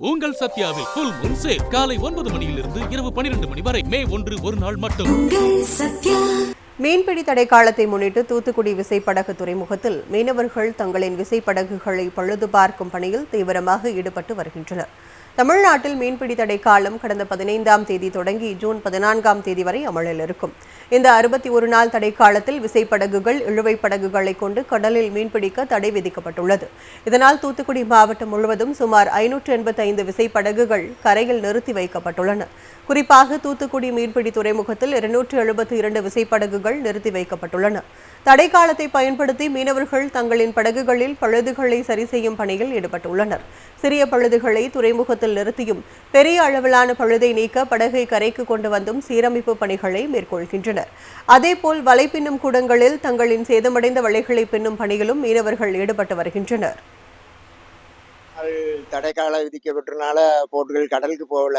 உங்கள் சத்யாவில் full Moon sale காலை 9 மணியிலிருந்து இரவு 12 மணி வரை மே 1 ஒரு நாள் மட்டும். மீன்பிடி தடை காலத்தை முன்னிட்டு தூத்துக்குடி விசைப்படகு துறைமுகத்தில் மீனவர்கள் தங்களின் விசைப்படகுகளை பழுது பார்க்கும் பணியில் தீவிரமாக ஈடுபட்டு வருகின்றனர். தமிழ்நாட்டில் மீன்பிடி தடை காலம் கடந்த 15ஆம் தேதி தொடங்கி ஜூன் 14ஆம் தேதி வரை அமலில் இருக்கும். இந்த 61 நாள் தடை காலத்தில் விசைப்படகுகள், இழுவைப் படகுகளை கொண்டு கடலில் மீன்பிடிக்க தடை விதிக்கப்பட்டுள்ளது. இதனால் தூத்துக்குடி மாவட்டம் முழுவதும் சுமார் 585 விசைப்படகுகள் கரையில் நிறுத்தி வைக்கப்பட்டுள்ளன. குறிப்பாக தூத்துக்குடி மீன்பிடி துறைமுகத்தில் 272 விசைப்படகுகள் நிறுத்தி வைக்கப்பட்டுள்ளன. தடை காலத்தை பயன்படுத்தி மீனவர்கள் தங்களின் படகுகளில் பழுதுகளை சரி செய்யும் பணியில் ஈடுபட்டுள்ளனர். சிறிய பழுதுகளை துறைமுகத்தில் நிறுத்தியும் பெரிய அளவிலான பழுதை நீக்க படகை கரைக்கு கொண்டு வந்தும் சீரமைப்பு பணிகளை மேற்கொள்கின்றனர். அதேபோல் வலை பின்னும் கூடங்களில் தங்களின் சேதமடைந்த வலைகளை பின்னும் பணியிலும் மீனவர்கள் ஈடுபட்டு வருகின்றனர். தடைக்கால விதிக்கப்பட்டனால போட்டுகள் கடலுக்கு போகல.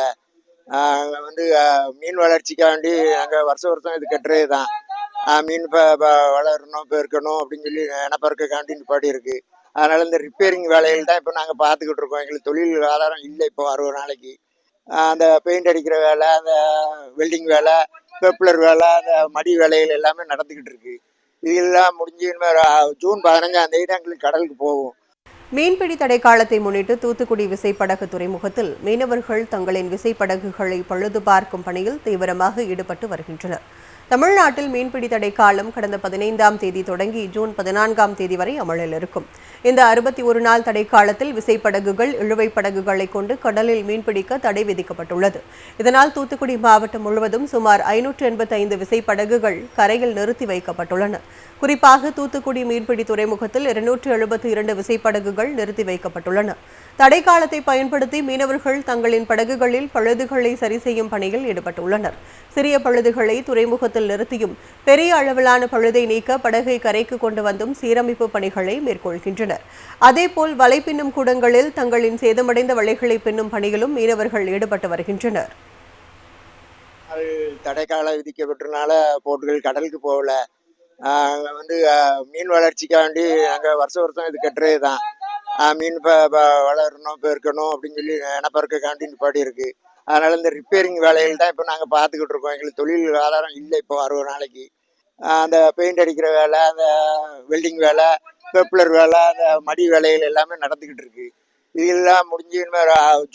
மீன் வளர்ச்சிக்காண்டி நாங்கள் வருஷம் இது கட்டுறது தான். மீன் வளரணும், பெருக்கணும் அப்படின்னு சொல்லி இனப்பெருக்காண்டி நிப்பாடி இருக்கு. அதனால இந்த ரிப்பேரிங் வேலைகள் தான் இப்போ நாங்கள் பார்த்துக்கிட்டு இருக்கோம். எங்களுக்கு தொழில் ஆதாரம் இல்லை. இப்போ 60 நாளைக்கு அந்த பெயிண்ட் அடிக்கிற வேலை, அந்த வெல்டிங் வேலை, பெப்ளர் வேலை, அந்த மடி வேலைகள் எல்லாமே நடந்துக்கிட்டு இருக்கு. இதெல்லாம் முடிஞ்சு ஜூன் 15ஆம் தேதி எங்களுக்கு கடலுக்கு போகும். மீன்பிடி தடை காலத்தை முன்னிட்டு தூத்துக்குடி விசைப்படகு துறைமுகத்தில் மீனவர்கள் தங்களின் விசைப்படகுகளை பழுது பார்க்கும் பணியில் தீவிரமாக ஈடுபட்டு வருகின்றனர். தமிழ்நாட்டில் மீன்பிடி தடை காலம் கடந்த 15ஆம் தேதி தொடங்கி ஜூன் 14ஆம் தேதி வரை அமலில் இருக்கும். இந்த 61 நாள் தடை காலத்தில் விசைப்படகுகள், இழுவைப் படகுகளை கொண்டு கடலில் மீன்பிடிக்க தடை விதிக்கப்பட்டுள்ளது. இதனால் தூத்துக்குடி மாவட்டம் முழுவதும் சுமார் 585 விசைப்படகுகள் கரையில் நிறுத்தி வைக்கப்பட்டுள்ளன. குறிப்பாக தூத்துக்குடி மீன்பிடி துறைமுகத்தில் 272 விசைப்படகுகள் நிறுத்தி வைக்கப்பட்டுள்ளன. தடை காலத்தை பயன்படுத்தி மீனவர்கள் தங்களின் படகுகளில் பழுதுகளை சரி செய்யும் பணியில் ஈடுபட்டுள்ளனர். சிறிய பழுதுகளை துறைமுகத்தில் நிறுத்தியும் பெரிய அளவிலான பழுதை நீக்க படகை கரைக்கு கொண்டு வந்தும் சீரமைப்பு பணிகளை மேற்கொள்கின்றனர். அதேபோல் வலை பின்னும் கூடங்களில் தங்களின் சேதமடைந்த வலைகளை பின்னும் பணியிலும் மீனவர்கள் ஈடுபட்டு வருகின்றனர். தடைக்கால விதிக்கப்பட்டனால போட்டுகள் கடலுக்கு போகல. மீன் வளர்ச்சிக்காண்டி நாங்கள் வருஷம் இது கட்டுறது தான். மீன் வளரணும், பெருக்கணும் அப்படின்னு சொல்லி இனப்பெருக்காண்டி நிப்பாடி இருக்கு. அதனால இந்த ரிப்பேரிங் வேலைகள் தான் இப்போ நாங்கள் பார்த்துக்கிட்டு இருக்கோம். எங்களுக்கு தொழில் ஆதாரம் இல்லை. இப்போ 60 நாளைக்கு அந்த பெயிண்ட் அடிக்கிற வேலை, அந்த வெல்டிங் வேலை, பெப்ளர் வேலை, அந்த மடி வேலைகள் எல்லாமே நடந்துக்கிட்டு இருக்கு. இதெல்லாம் முடிஞ்சு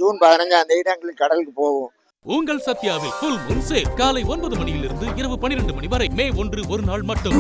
ஜூன் 15ஆம் தேதி எங்களுக்கு கடலுக்கு போகும். உங்கள் சத்யாவில் ஃபுல் மூன் சேல் காலை 9 மணியிலிருந்து இரவு 12 மணி வரை மே 1 ஒரு நாள் மட்டும்.